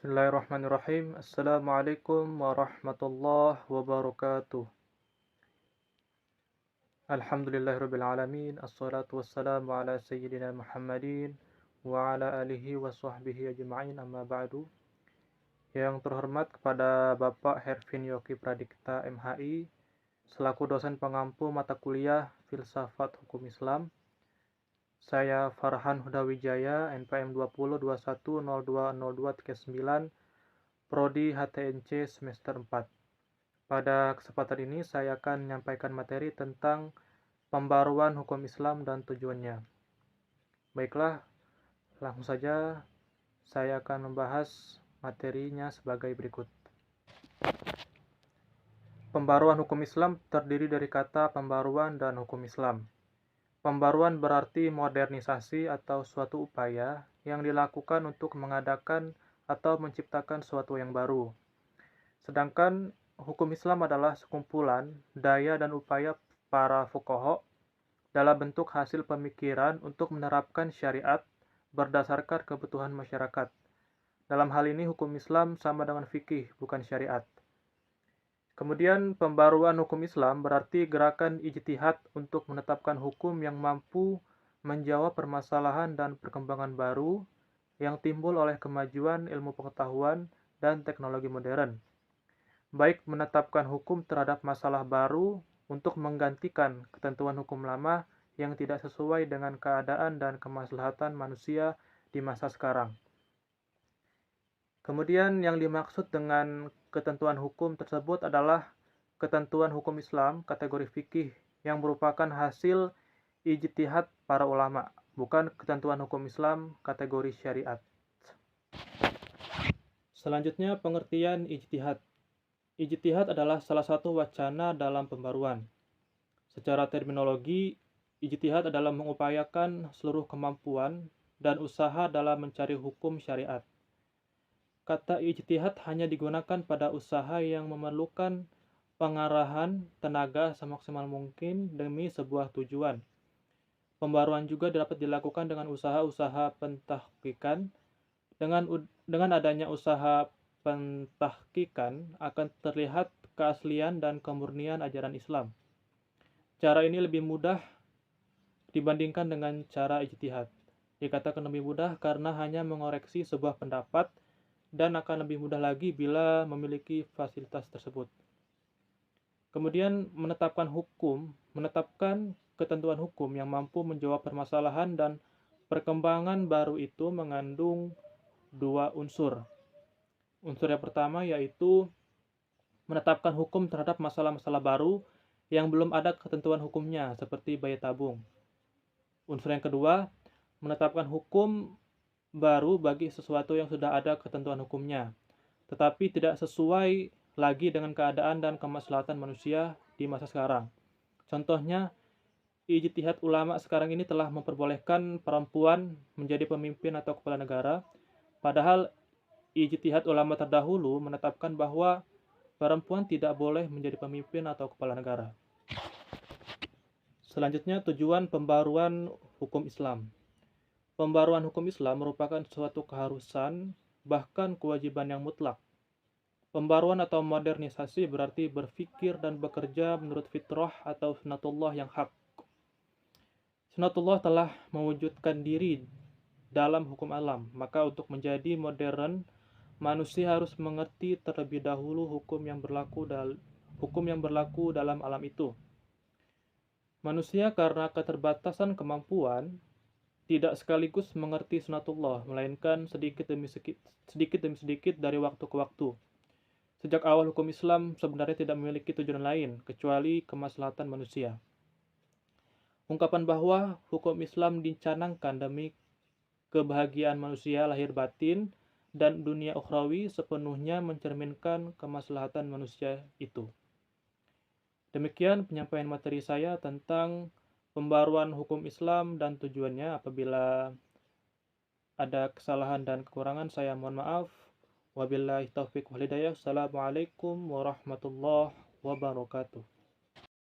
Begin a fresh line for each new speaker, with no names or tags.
Bismillahirrahmanirrahim. Assalamualaikum warahmatullahi wabarakatuh. Alhamdulillahirabbil alamin. Assalatu wassalamu ala sayyidina Muhammadin wa ala alihi wa sahbihi ajma'in, amma ba'du. Yang terhormat kepada Bapak Hervin Yogi Pradikta MHI selaku dosen pengampu mata kuliah Filsafat Hukum Islam. Saya Farhan Hudawijaya, NPM 2021020239, Prodi HTNC semester 4. Pada kesempatan ini saya akan menyampaikan materi tentang pembaruan hukum Islam dan tujuannya. Baiklah, langsung saja saya akan membahas materinya sebagai berikut. Pembaruan hukum Islam terdiri dari kata pembaruan dan hukum Islam. Pembaruan berarti modernisasi atau suatu upaya yang dilakukan untuk mengadakan atau menciptakan sesuatu yang baru. Sedangkan hukum Islam adalah sekumpulan daya dan upaya para fuqaha dalam bentuk hasil pemikiran untuk menerapkan syariat berdasarkan kebutuhan masyarakat. Dalam hal ini hukum Islam sama dengan fikih, bukan syariat. Kemudian pembaruan hukum Islam berarti gerakan ijtihad untuk menetapkan hukum yang mampu menjawab permasalahan dan perkembangan baru yang timbul oleh kemajuan ilmu pengetahuan dan teknologi modern. Baik menetapkan hukum terhadap masalah baru untuk menggantikan ketentuan hukum lama yang tidak sesuai dengan keadaan dan kemaslahatan manusia di masa sekarang. Kemudian yang dimaksud dengan ketentuan hukum tersebut adalah ketentuan hukum Islam kategori fikih yang merupakan hasil ijtihad para ulama, bukan ketentuan hukum Islam kategori syariat. Selanjutnya pengertian ijtihad. Ijtihad adalah salah satu wacana dalam pembaruan. Secara terminologi, ijtihad adalah mengupayakan seluruh kemampuan dan usaha dalam mencari hukum syariat. Kata ijtihad hanya digunakan pada usaha yang memerlukan pengarahan tenaga semaksimal mungkin demi sebuah tujuan. Pembaruan juga dapat dilakukan dengan usaha-usaha pentahqiqan. Dengan adanya usaha pentahqiqan akan terlihat keaslian dan kemurnian ajaran Islam. Cara ini lebih mudah dibandingkan dengan cara ijtihad. Dikatakan lebih mudah karena hanya mengoreksi sebuah pendapat dan akan lebih mudah lagi bila memiliki fasilitas tersebut. Kemudian menetapkan ketentuan hukum yang mampu menjawab permasalahan dan perkembangan baru itu mengandung dua unsur. Unsur yang pertama yaitu menetapkan hukum terhadap masalah-masalah baru yang belum ada ketentuan hukumnya, seperti bayi tabung. Unsur yang kedua, menetapkan hukum baru bagi sesuatu yang sudah ada ketentuan hukumnya, tetapi tidak sesuai lagi dengan keadaan dan kemaslahatan manusia di masa sekarang. Contohnya, ijtihad ulama sekarang ini telah memperbolehkan perempuan menjadi pemimpin atau kepala negara, padahal ijtihad ulama terdahulu menetapkan bahwa perempuan tidak boleh menjadi pemimpin atau kepala negara. Selanjutnya, tujuan pembaruan hukum Islam. Pembaruan hukum Islam merupakan suatu keharusan, bahkan kewajiban yang mutlak. Pembaruan atau modernisasi berarti berpikir dan bekerja menurut fitrah atau sunatullah yang hak. Sunatullah telah mewujudkan diri dalam hukum alam, maka untuk menjadi modern, manusia harus mengerti terlebih dahulu hukum yang berlaku dalam alam itu. Manusia karena keterbatasan kemampuan tidak sekaligus mengerti sunatullah, melainkan sedikit demi sedikit dari waktu ke waktu. Sejak awal hukum Islam sebenarnya tidak memiliki tujuan lain kecuali kemaslahatan manusia. Ungkapan bahwa hukum Islam dicanangkan demi kebahagiaan manusia lahir batin dan dunia ukhrawi sepenuhnya mencerminkan kemaslahatan manusia itu. Demikian penyampaian materi saya tentang pembaruan hukum Islam dan tujuannya. Apabila ada kesalahan dan kekurangan, saya mohon maaf. Wabillahi taufiq wal hidayah. Assalamualaikum warahmatullahi wabarakatuh.